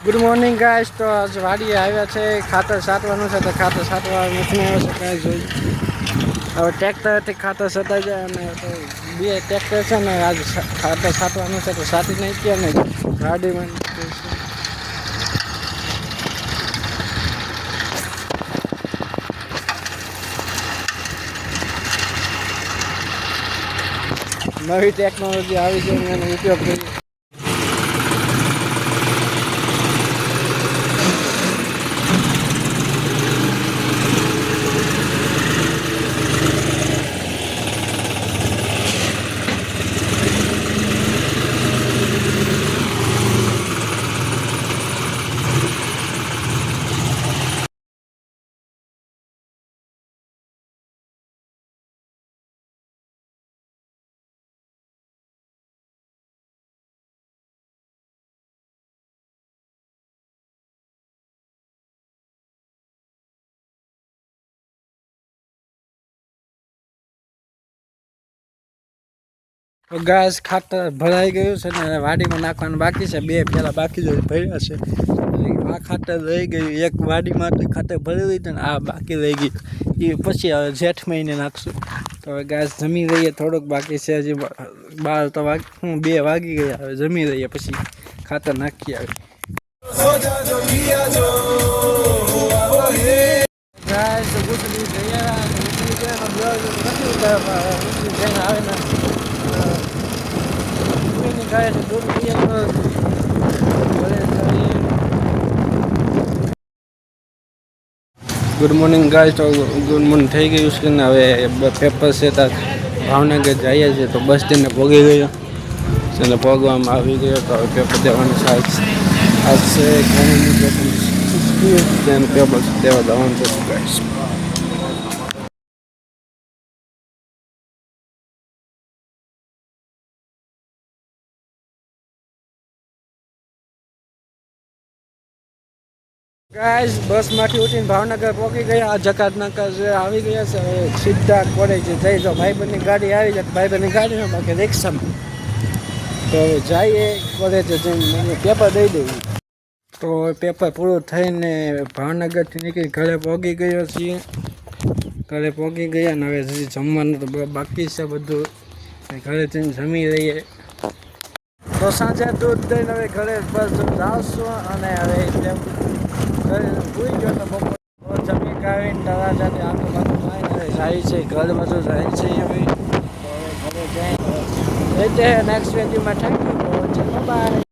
Good morning guys. તો આજ વાડીએ આવ્યા છે, ખાતર છાંટવાનું છે. તો ખાતર છાંટવા નથી આવે છે કાંઈ જોઈ. હવે ટ્રેક્ટરથી ખાતર છટાઈ જાય અને બે ટ્રેક્ટર છે ને આજ ખાતર છાંટવાનું છે. તો છાંટી નહીં ગયા ને ગાડીમાં નવી ટેકનોલોજી આવી છે એનો ઉપયોગ કરીએ. તો ગાય ખાતર ભરાઈ ગયું છે ને વાડીમાં નાખવાનું બાકી છે. બે પેલા બાકી જ ભર્યા છે. આ ખાતર રહી ગયું. એક વાડીમાં ખાતર ભરી લીધું ને આ બાકી રહી ગયું. એ પછી હવે જેઠ મહિને નાખશું. તો હવે ગાય જમી રહીએ. થોડુંક બાકી છે હજી 12 તો 2 વાગી ગયા. હવે જમી રહીએ પછી ખાતર નાખી આવે. ગાય તો ગુટલી તૈયાર આવે ને ગુડ મોર્નિંગ ગાય. તો ગુડ મોર્નિંગ થઈ ગયું છે ને હવે પેપર છે ત્યાં ભાવનગર જઈએ છીએ. તો બસ સ્ટેન્ડને પહોંચી ગયો અને પહોંચવામાં આવી ગયો. તો હવે પેપર દેવાનું છે. આજ છે પેપર દેવા જવાનું છે ગાઈસ. ગાઈસ બસમાંથી ઉઠીને ભાવનગર પહોંચી ગયા. આ જકાત નાકા આવી ગયા છે. હવે સીધા કોલેજ જઈ તો ભાઈબંધની ગાડી આવી જાય. ભાઈબંધની ગાડીમાં બાકી રિક્ષામાં. તો હવે જઈએ કોલેજે જઈને પેપર દઈ દઈએ. તો પેપર પૂરું થઈને ભાવનગરથી નીકળી ઘરે પહોંચી ગયો છીએ. ઘરે પહોંચી ગયા અને હવે હજી જમવાનું તો બાકી છે બધું. ઘરે જઈને જમી રહીએ. તો સાંજે દૂધ દઈને હવે ઘરે બસ જાઉં અને હવે ભૂઈ ગયો તો બપોર જમી કાઢીને તળાજાથી આગળ બાજુ જાય છે. ઘર બધું જાય છે. હવે ઘરે જાય નેક્સ્ટ વિડીયોમાં થેન્ક યુ. બાય.